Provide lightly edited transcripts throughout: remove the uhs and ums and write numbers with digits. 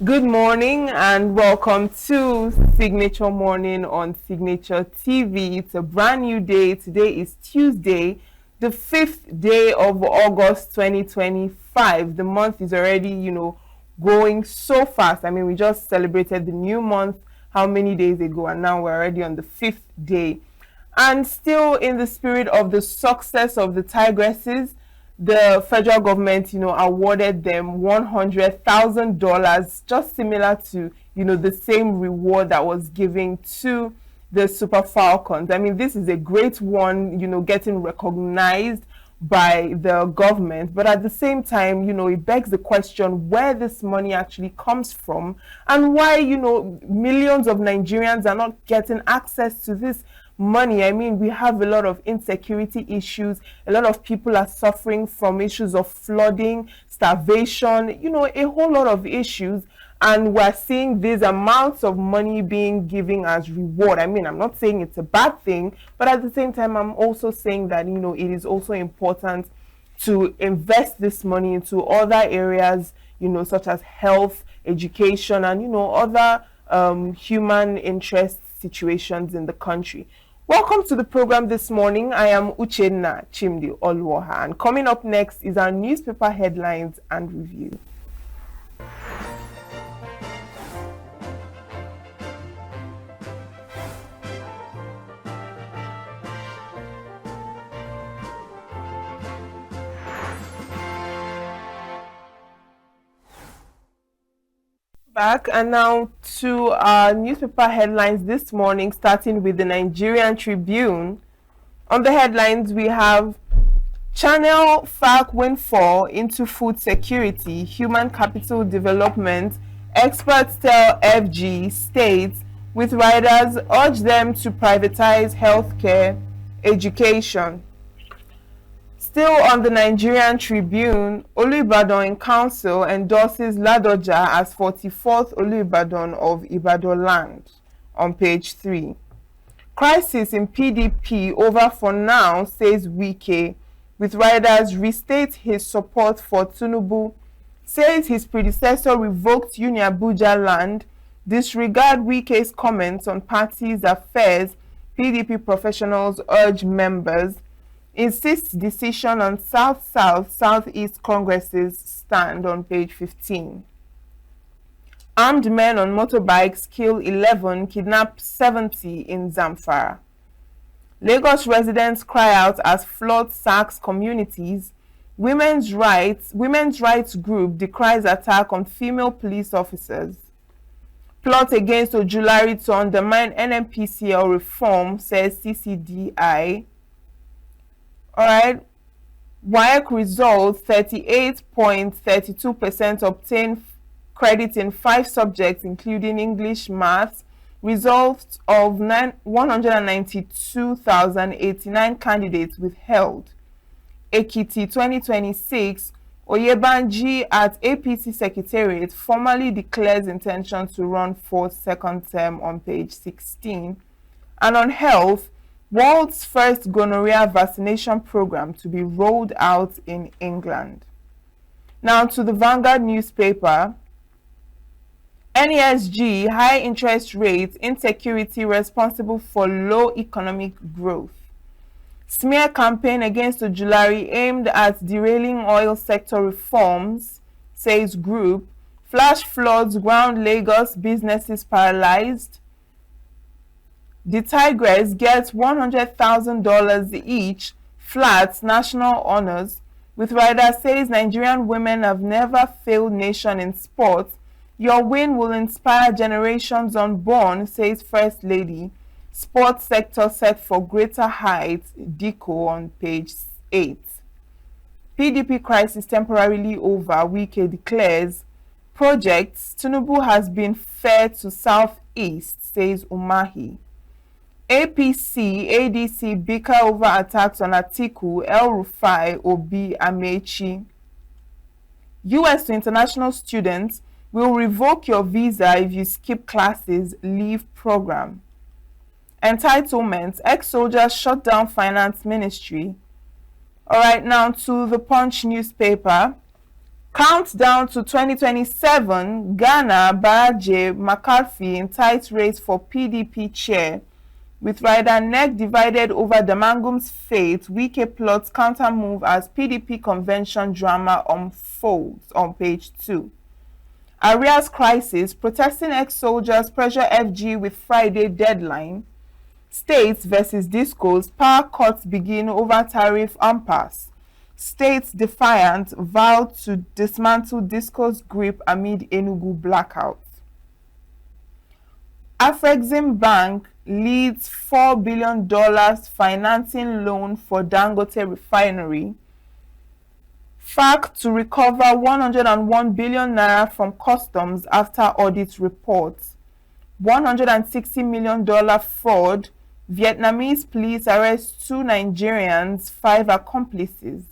Good morning and welcome to Signature Morning on Signature TV. It's a brand new day. Today is Tuesday, the 5th day of August 2025. The month is already, going so fast. I mean, we just celebrated the new month how many days ago, and now we're already on the 5th day. And still in the spirit of the success of the Tigresses, the federal government, awarded them $100,000, just similar to, the same reward that was given to the Super Falcons. I mean, this is a great one, getting recognized by the government, but at the same time, it begs the question where this money actually comes from and why, millions of Nigerians are not getting access to this money. I mean, we have a lot of insecurity issues. A lot of people are suffering from issues of flooding, starvation, a whole lot of issues. And we're seeing these amounts of money being given as reward. I mean, I'm not saying it's a bad thing, but at the same time, I'm also saying that, it is also important to invest this money into other areas, such as health, education, and, other human interest situations in the country. Welcome to the program this morning. I am Uchenna Chimdi Olwoha, and coming up next is our newspaper headlines and review. Back and now to our newspaper headlines this morning, starting with the Nigerian Tribune. On the headlines, we have Channel FAC windfall into food security, human capital development. Experts tell FG states with riders urge them to privatize healthcare, education. Still on the Nigerian Tribune, Olubadan in council endorses Ladoja as 44th Olubadan of Ibadan land on page 3. Crisis in PDP over for now, says Wike, with riders restate his support for Tinubu, says his predecessor revoked Uniabuja land, disregard Wike's comments on parties' affairs, PDP professionals urge members, insists decision on South-South, South-East Congresses stand on page 15. Armed men on motorbikes kill 11, kidnap 70 in Zamfara. Lagos residents cry out as flood sacks communities. Women's rights group decries attack on female police officers. Plot against Ojulari to undermine NNPCL reform, says CCDI. Alright, WAEC results 38.32% obtained credit in 5 subjects, including English, Maths. Results of 192,089 candidates withheld. Ekiti 2026, Oyebanji at APC Secretariat formally declares intention to run for second term on page 16. And on health, world's first gonorrhea vaccination program to be rolled out in England. Now to the Vanguard newspaper. NESG, high interest rates, insecurity responsible for low economic growth. Smear campaign against Ojulari aimed at derailing oil sector reforms, says group. Flash floods ground Lagos, businesses paralyzed. The Tigress gets $100,000 each, flats national honors. With rider says Nigerian women have never failed nation in sports. Your win will inspire generations unborn, says First Lady. Sports sector set for greater heights, Deco on page 8. PDP crisis temporarily over, Wike declares. Projects, Tinubu has been fair to Southeast, says Umahi. APC, ADC bicker over attacks on Atiku, El Rufai, Obi, Amechi. US to international students will revoke your visa if you skip classes, leave program. Entitlements, ex-soldiers shut down finance ministry. All right, now to the Punch newspaper. Countdown to 2027, Ghana, Baraje, McCarthy in tight race for PDP chair. With rider neck divided over Damangum's fate, Wike plots counter-move as PDP convention drama unfolds on page 2. Arias crisis, protesting ex-soldiers pressure FG with Friday deadline. States versus discos, power cuts begin over tariff impasse. States defiant vow to dismantle discos grip amid Enugu blackout. Afrexim Bank leads $4 billion financing loan for Dangote refinery. FAC to recover 101 billion naira from customs after audit reports. $160 million fraud. Vietnamese police arrest 2 Nigerians, 5 accomplices.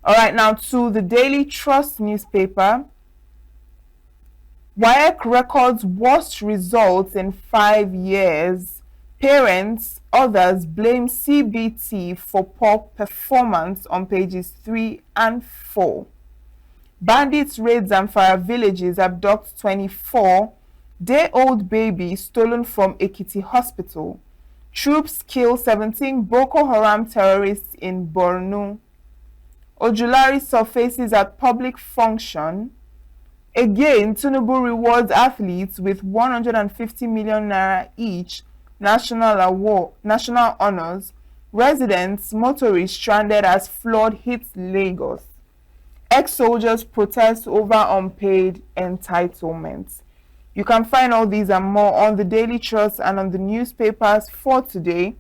All right, now to the Daily Trust newspaper. WAEC records worst results in 5 years. Parents, others blame CBT for poor performance on pages 3 and 4. Bandits raid Zamfara villages, abduct 24-day-old baby stolen from Ekiti hospital. Troops kill 17 Boko Haram terrorists in Borno. Ojulari surfaces at public function. Again, Tinubu rewards athletes with 150 million naira each, national honors. Residents, motorists stranded as flood hits Lagos. Ex-soldiers protest over unpaid entitlements. You can find all these and more on the Daily Trust and on the newspapers for today.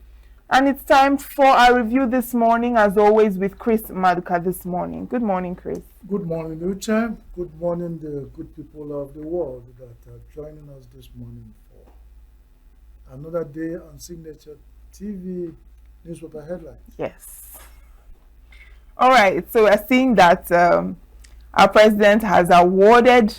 And it's time for our review this morning, as always, with Chris Maduka this morning. Good morning, Chris. Good morning, Uche. Good morning, the good people of the world that are joining us this morning for another day on Signature TV newspaper headlines. Yes. All right. So we're seeing that our president has awarded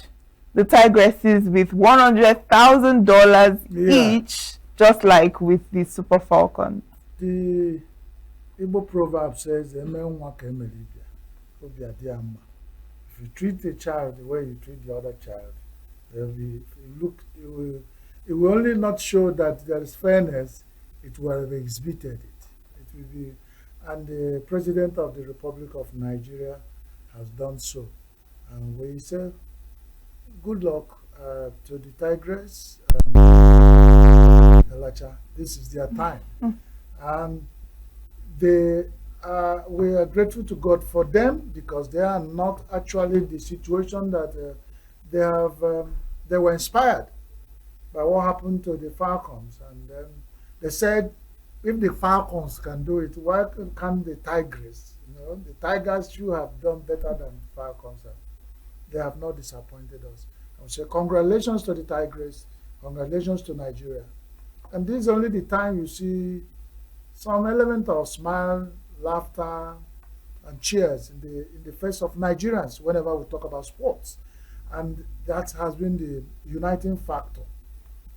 the Tigresses with $100,000 each, just like with the Super Falcons. The Igbo proverb says, if you treat a child the way you treat the other child, it will only not show that there is fairness, it will have exhibited it. It will be, and the President of the Republic of Nigeria has done so. And we say, good luck to the Tigress and Elacha. This is their time. And we are grateful to God for them because they are not actually the situation that they were inspired by what happened to the Falcons. And then they said, if the Falcons can do it, why can't the Tigers? The Tigers should have done better than Falcons. They have not disappointed us. I would say congratulations to the Tigers, congratulations to Nigeria. And this is only the time you see some element of smile, laughter, and cheers in the face of Nigerians whenever we talk about sports. And that has been the uniting factor.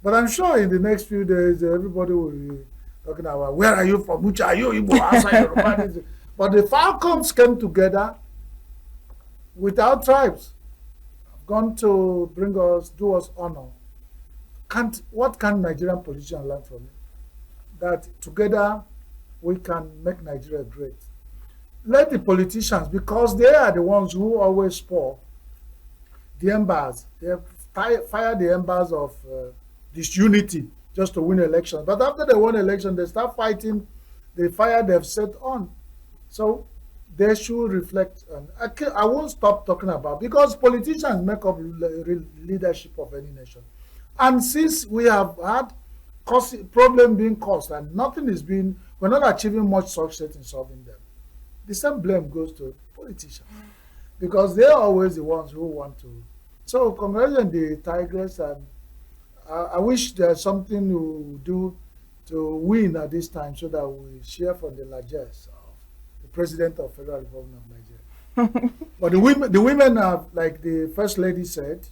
But I'm sure in the next few days, everybody will be talking about, where are you from? Which are you? Igbo? But the Falcons came together with our tribes, gone to do us honor. What can Nigerian politicians learn from it? That together we can make Nigeria great. Let the politicians, because they are the ones who always pour the embers. They fire the embers of disunity just to win elections. But after they won election, they start fighting the fire they've set on. So they should reflect. I won't stop talking about, because politicians make up leadership of any nation. And since we have had problem being caused and nothing is being, we're not achieving much success in solving them, the same blame goes to politicians, because they're always the ones who want to. So congratulations the Tigers, and I wish there's something to do to win at this time so that we share from the largesse of the President of Federal Republic of Nigeria. But the women have, like the First Lady said,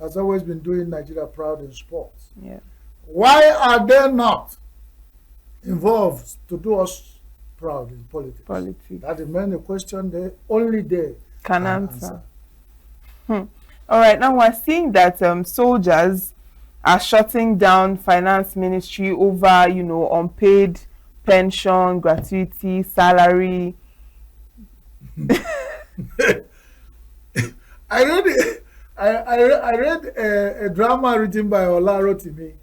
has always been doing Nigeria proud in sports. Yeah. Why are they not involved to do us proud in politics? That remains a question only they can can answer. answer. All right, now we're seeing that soldiers are shutting down finance ministry over, unpaid pension, gratuity, salary. I read I read a drama written by Olarotimi.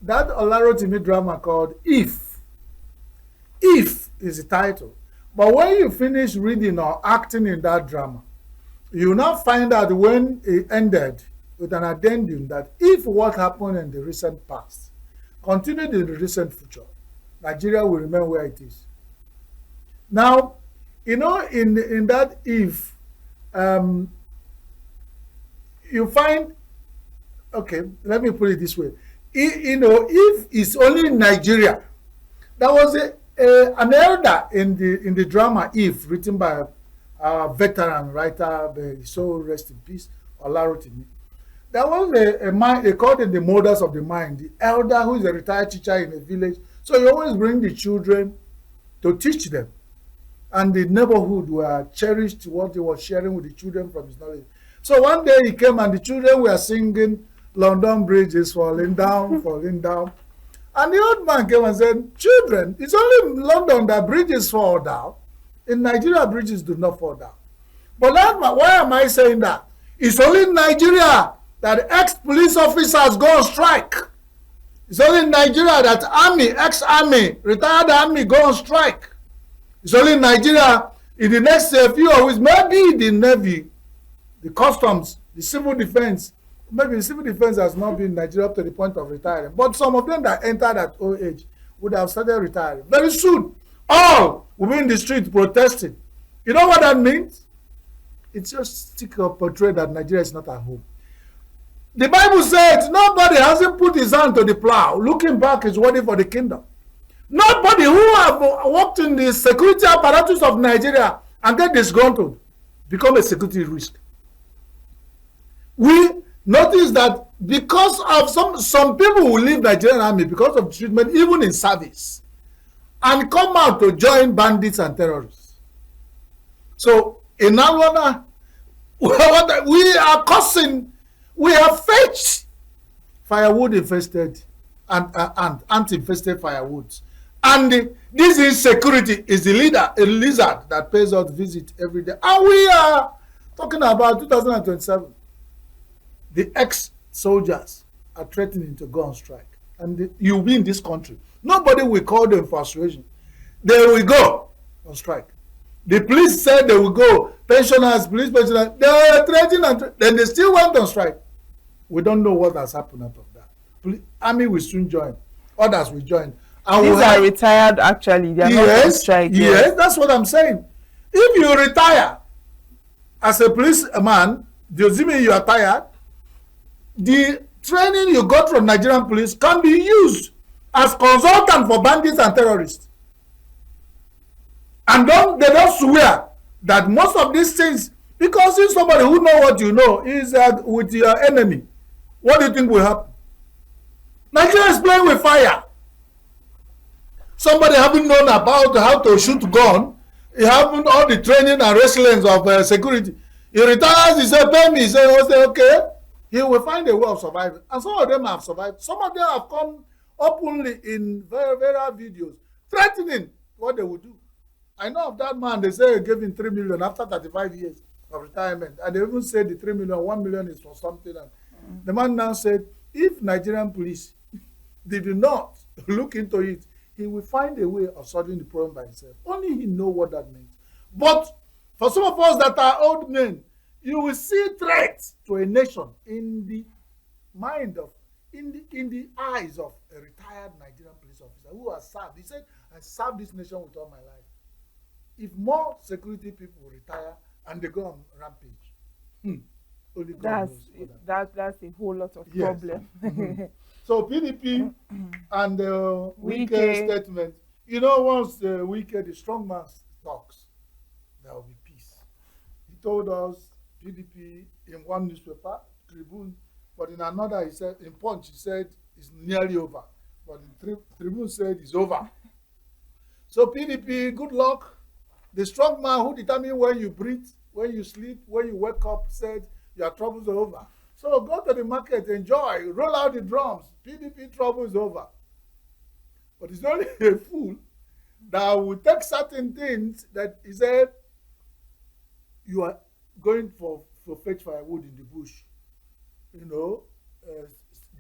That Olarotimi drama called If. If is the title. But when you finish reading or acting in that drama, you will now find out when it ended with an addendum that if what happened in the recent past continued in the recent future, Nigeria will remain where it is. Now, in that if, um, you find, okay, let me put it this way. If it's only in Nigeria, there was an elder in the drama If, written by a veteran writer, so rest in peace, Olarotimi. There was a mind, they called it the mothers of the mind, the elder who is a retired teacher in a village. So you always bring the children to teach them. And the neighborhood were cherished what he was sharing with the children from his knowledge. So one day he came and the children were singing London Bridge is falling down, falling down. And the old man came and said, children, it's only in London that bridges fall down. In Nigeria, bridges do not fall down. But why am I saying that? It's only in Nigeria that ex-police officers go on strike. It's only in Nigeria that ex-army, retired army go on strike. It's only in Nigeria, in the next few weeks, maybe the Navy, the Customs, the Civil Defense, maybe the Civil Defense has not been in Nigeria up to the point of retiring. But some of them that entered at old age would have started retiring. Very soon, all will be in the street protesting. You know what that means? It's just stick or portray that Nigeria is not at home. The Bible says nobody hasn't put his hand to the plow. Looking back is worthy for the kingdom. Nobody who have worked in the security apparatus of Nigeria and get disgruntled become a security risk. We notice that because of some people who leave Nigerian army because of treatment, even in service, and come out to join bandits and terrorists. So in Alwana, we are causing, we have fetched firewood infested and ant-infested firewoods. And this insecurity is a lizard that pays us visit every day. And we are talking about 2027. The ex-soldiers are threatening to go on strike. And you'll be in this country. Nobody will call them for persuasion. They will go on strike. The police said they will go. Pensioners, police pensioners, they are threatening and then they still went on strike. We don't know what has happened out of that. Army will soon join. Others will join. And these are retired, actually. They are not on strike. Yes, that's what I'm saying. If you retire as a policeman, does it mean you are tired? The training you got from Nigerian police can be used as consultant for bandits and terrorists. And they don't swear that most of these things, because if somebody who know what you know is with your enemy, what do you think will happen? Nigeria is playing with fire. Somebody having known about how to shoot gun, he having all the training and resilience of security. He retires, he says, pay me, he says, okay. He will find a way of surviving. And some of them have survived. Some of them have come openly in various videos, threatening what they will do. I know of that man, they say he gave him 3 million after 35 years of retirement. And they even said the 3 million, 1 million is for something. And the man now said, if Nigerian police did not look into it, he will find a way of solving the problem by himself. Only he knows what that means. But for some of us that are old men, you will see threats to a nation in the mind of, in the eyes of a retired Nigerian police officer who has served. He said, I served this nation with all my life. If more security people retire and they go on rampage, only God knows that's a whole lot of problem. So PDP and the Wike statement, once the Wike, the strong man talks, there will be peace. He told us, PDP, in one newspaper, Tribune, but in another, he said, in Punch, he said it's nearly over. But in Tribune said it's over. So PDP, good luck. The strong man who determines when you breathe, when you sleep, when you wake up, said your troubles are over. So go to the market, enjoy, roll out the drums. PDP trouble is over. But it's only a fool that will take certain things that he said you are going for fetch firewood in the bush. You know,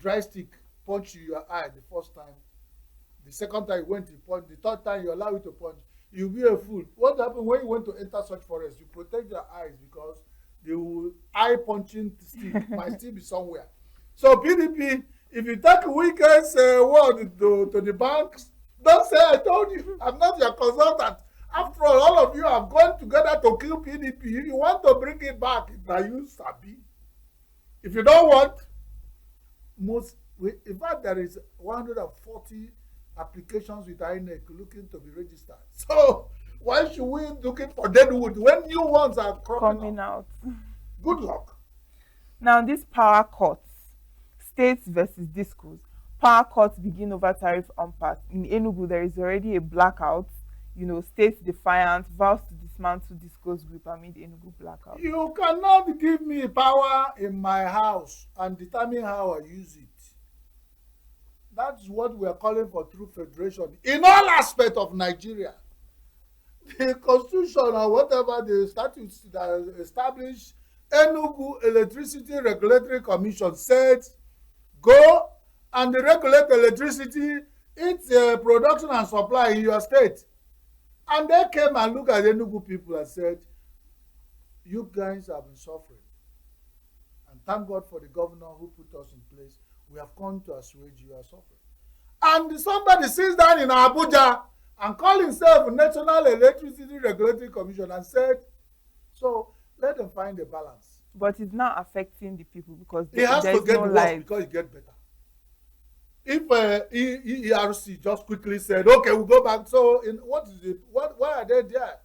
dry stick punch you your eye the first time. The second time you went to punch, the third time you allow it to punch. You'll be a fool. What happened when you went to enter such forest? You protect your eyes because the eye punching stick might still be somewhere. So PDP, if you take Weekend's word to the banks, don't say I told you. I'm not your consultant. After all of you have gone together to kill PDP. If you want to bring it back, now you sabi. If you don't want, in fact, there is 140 applications with INEC looking to be registered. So why should we looking for deadwood when new ones are coming out? Good luck. Now, this power cuts, states versus discos. Power cuts begin over tariff impasse. In Enugu, there is already a blackout. You know, states defiant, vows to dismantle discos group amid Enugu blackout. You cannot give me power in my house and determine how I use it. That's what we are calling for true federation in all aspects of Nigeria. The constitution or whatever the statutes that establish Enugu Electricity Regulatory Commission said, go and regulate electricity, its production and supply in your state. And they came and looked at the Enugu people and said, you guys have been suffering. And thank God for the governor who put us in place. We have come to assuage your suffering. And somebody sits down in Abuja and called himself National Electricity Regulatory Commission and said, so let them find a balance. But it's not affecting the people because it has to get no worse because it gets better. If ERC just quickly said, okay, we'll go back. So why are they there?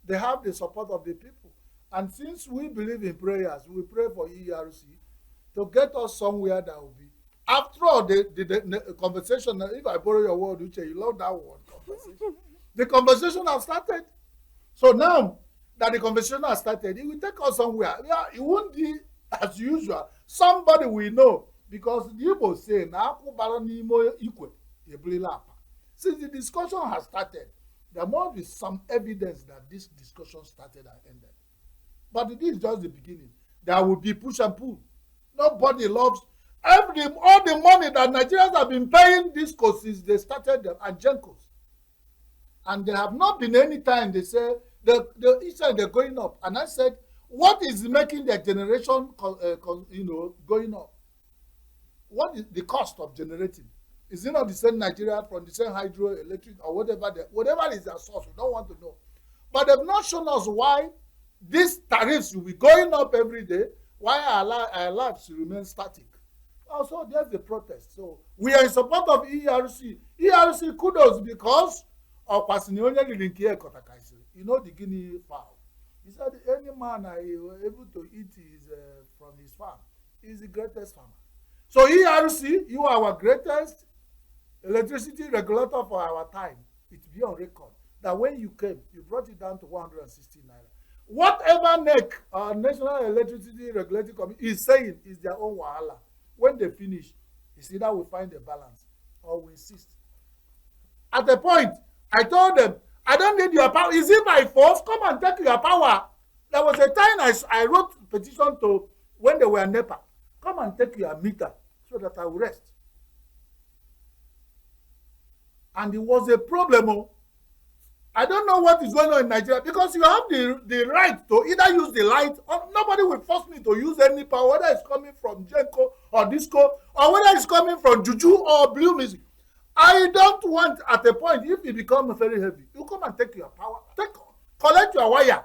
They have the support of the people. And since we believe in prayers, we pray for ERC to get us somewhere that will be. After all, the conversation, if I borrow your word, Uche, you love that word, conversation. The conversation has started. So now that the conversation has started, it will take us somewhere. Yeah, it won't be as usual. Somebody we know, because the Igbo say, since the discussion has started, there must be some evidence that this discussion started and ended. But this is just the beginning. There will be push and pull. Nobody loves all the money that Nigerians have been paying this course since they started them and Gencos. And there have not been any time they say each time they're going up. And I said, what is making their generation going up? What is the cost of generating? Is it not the same Nigeria from the same hydroelectric or whatever is their source? We don't want to know. But they've not shown us why these tariffs will be going up every day, why our lives will remain static. Also, there's the protest. So we are in support of ERC. ERC kudos because of Pasinionia Lilinkie Kotakaisi. You know the guinea fowl. He said any man able to eat from his farm is the greatest farmer. So ERC, you are our greatest electricity regulator for our time. It be on record that when you came, you brought it down to 160 naira. Whatever NEC, National Electricity Regulatory Commission, is saying is their own wahala. When they finish, it's either we find a balance or we insist. At the point, I told them, I don't need your power. Is it by force? Come and take your power. There was a time I wrote a petition to when they were NEPA. Come and take your meter so that I will rest. And it was a problem. I don't know what is going on in Nigeria because you have the right to either use the light or nobody will force me to use any power, whether it's coming from Genco or Disco or whether it's coming from Juju or Blue Music. I don't want at a point, if it becomes very heavy, you come and take your power, collect your wire.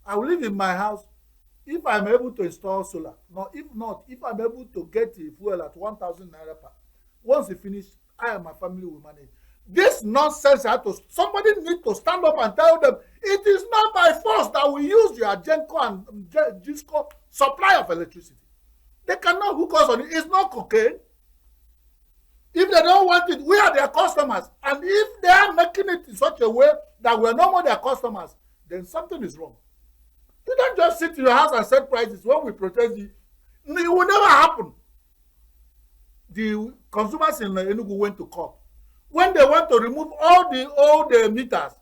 I will live in my house if I'm able to install solar. No, if not, if I'm able to get a fuel at 1,000 naira per. Once it finishes, I and my family will manage. This nonsense, somebody needs to stand up and tell them, it is not by force that we use your Genco and Gisco supply of electricity. They cannot hook us on it. It's not cocaine. If they don't want it, we are their customers. And if they are making it in such a way that we are no more their customers, then something is wrong. just sit in your house and set prices when we protest it will never happen. The consumers in Enugu went to court when they want to remove all the old meters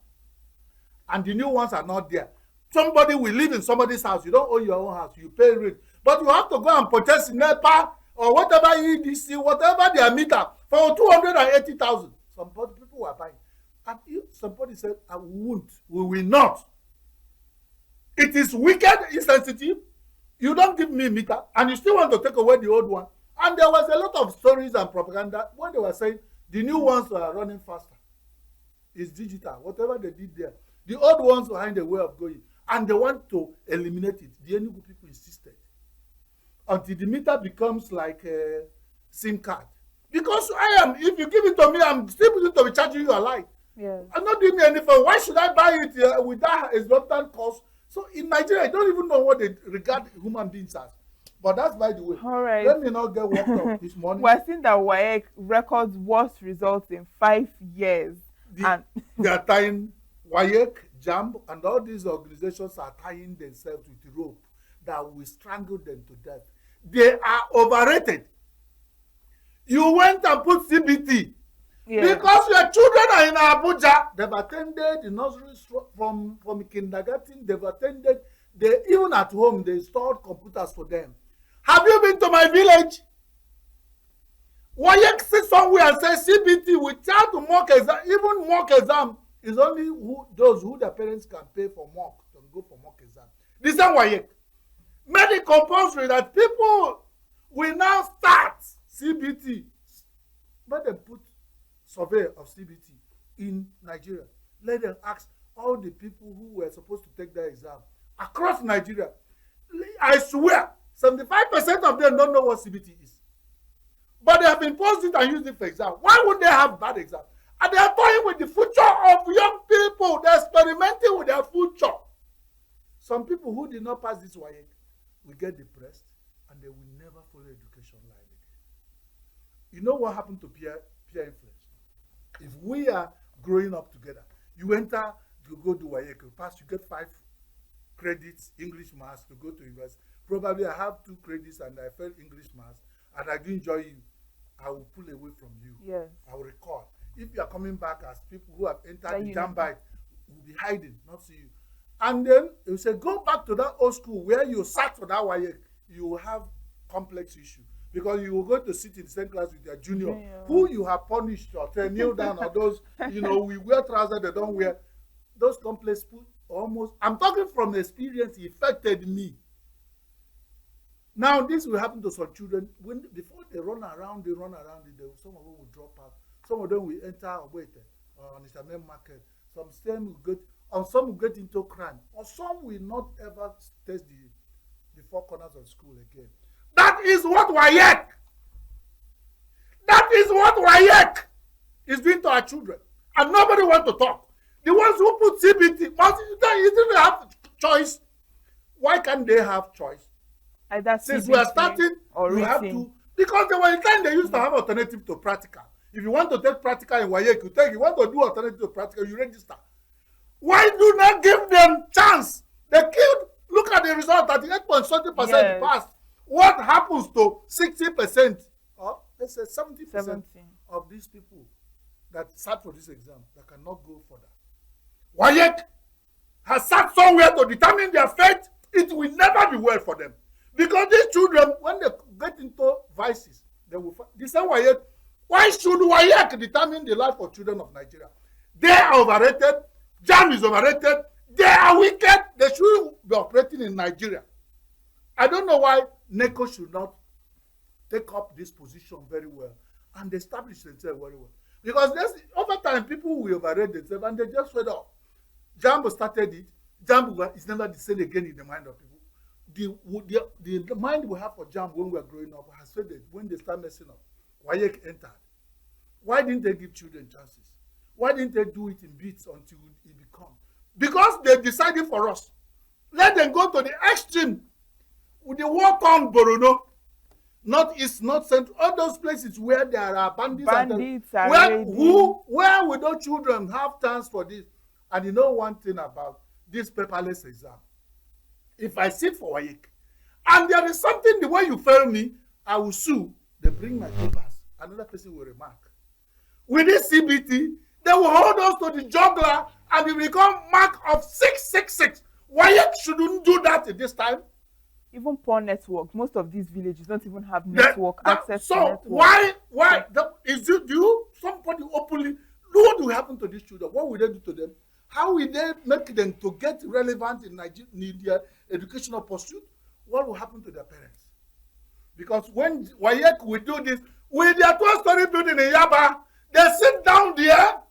and the new ones are not there. Somebody will live in somebody's house. You don't own your own house. You pay rent. But you have to go and protest in NEPA or whatever EDC, whatever their meter for 280,000. Some people were buying. And somebody said, I won't. We will not. It is wicked, insensitive. You don't give me meter and you still want to take away the old one. And there was a lot of stories and propaganda when they were saying the new ones are running faster. It's digital. Whatever they did there. The old ones find a way of going. And they want to eliminate it. The Enugu people insisted. Until the meter becomes like a SIM card. Because if you give it to me, I'm still going to be charging you a light. Yes. I'm not doing anything. Why should I buy it with that exorbitant cost? So in Nigeria, I don't even know what they regard human beings as. But that's by the way. All right. Let me not get worked up this morning. We're seeing that WAEC records worst results in 5 years. They are tying WAEC, JAMB, and all these organizations are tying themselves with rope that will strangle them to death. They are overrated. You went and put CBT. Yeah. Because your children are in Abuja. They've attended the nursery from kindergarten. They've attended. Even at home, they installed computers for them. Have you been to my village? WAEC sit somewhere and say CBT without mock exam. Even mock exam is only those who their parents can pay for mock can go for mock exam. This is WAEC. Made it compulsory that people will now start CBT. Let them put survey of CBT in Nigeria. Let them ask all the people who were supposed to take their exam across Nigeria. I swear, 75% of them don't know what CBT is. But they have imposed it and used it for exam. Why would they have bad exam? And they are toying with the future of young people. They're experimenting with their future. Some people who did not pass this WAEC will get depressed and they will never follow education line again. You know what happened to peer influence? If we are growing up together, you enter, you go to WAEC, you pass, you get 5 credits, English maths to go to university. Probably I have 2 credits and I failed English maths and I do enjoy you. I will pull away from you. Yes. I will record. If you are coming back as people who have entered the jam bite, will be hiding, not see you. And then you say, go back to that old school where you sat for that WAEC, you will have complex issue. Because you will go to sit in the same class with your junior, who you have punished or kneel down, or those, we wear trousers, they don't wear. Those complex put almost, I'm talking from experience, it affected me. Now, this will happen to some children. Before they run around, some of them will drop out. Some of them will enter on the main market. Some will get into crime. Or some will not ever test the 4 corners of school again. That is what WAEC. That is what WAEC is doing to our children. And nobody wants to talk. The ones who put CBT, they have choice. Why can't they have choice? Since we are starting, you have to. Because there were a time they used to have alternative to practical. If you want to take practical in WAEC, you take. You want to do alternative to practical, you register. Why do not give them chance? They killed. Look at the result. 38.70% passed. What happens to 60% or let's say 70% of these people that sat for this exam that cannot go further? WAEC has sat somewhere to determine their fate. It will never be well for them. Because these children, when they get into vices, they will find. This is WAEC. Why should WAEC determine the life of children of Nigeria? They are overrated. JAM is overrated. They are wicked. They should be operating in Nigeria. I don't know why NECO should not take up this position very well and establish themselves very well. Because over time, people will overrate themselves and they just fed up. JAMB started it. JAMB is never the same again in the mind of people. The mind we have for JAMB when we are growing up has faded when they start messing up. WAEC entered. Why didn't they give children chances? Why didn't they do it in bits until it becomes? Because they decided for us. Let them go to the extreme. With the war-torn Borono, not east, not central, all those places where there are bandits where will those children have chance for this? And you know one thing about this paperless exam. If I sit for WAEC and there is something the way you fail me, I will sue. They bring my papers. Another person will remark. With this CBT, they will hold us to the juggler and we become mark of 666. WAEC shouldn't do that at this time. Even poor network. Most of these villages don't even have network access to network. So why do somebody openly, what will happen to these children? What will they do to them? How will they make them to get relevant in their educational pursuit? What will happen to their parents? Because when WAEC will do this, with their 12-story building in Yaba, they sit down there,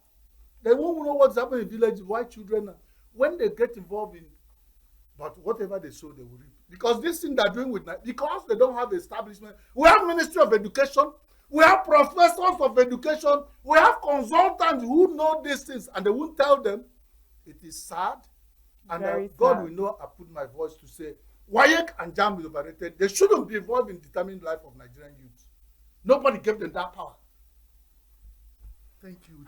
they won't know what's happening in villages, why children, when they get involved in, but whatever they sow, they will reap. Because this thing they're doing with, because they don't have establishment, we have Ministry of Education, we have professors of education, we have consultants who know these things, and they won't tell them. It is sad, and God will know I put my voice to say, WAEC and JAMB is overrated. They shouldn't be involved in determining the life of Nigerian youth. Nobody gave them that power. Thank you,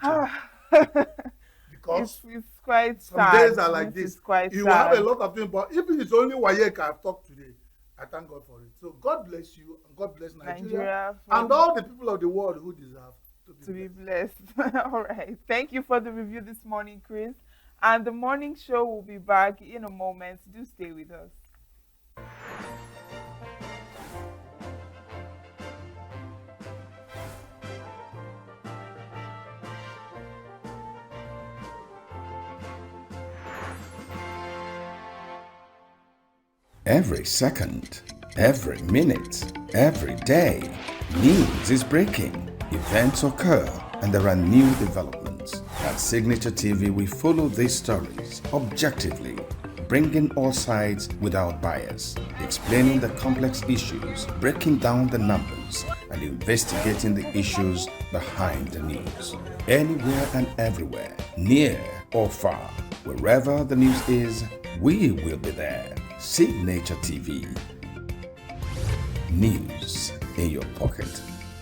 because it's quite some sad. days are like this. You sad. will have a lot of things, but if it is only WAEC I've talked today, I thank God for it. So God bless you, and God bless Nigeria and all the people of the world who deserve to be blessed. All right. Thank you for the review this morning, Chris. And the morning show will be back in a moment. Do stay with us. Every second, every minute, every day, news is breaking, events occur, and there are new developments. At Signature TV, we follow these stories objectively, bringing all sides without bias, explaining the complex issues, breaking down the numbers, and investigating the issues behind the news. Anywhere and everywhere, near or far, wherever the news is, we will be there. Signature TV. News in your pocket.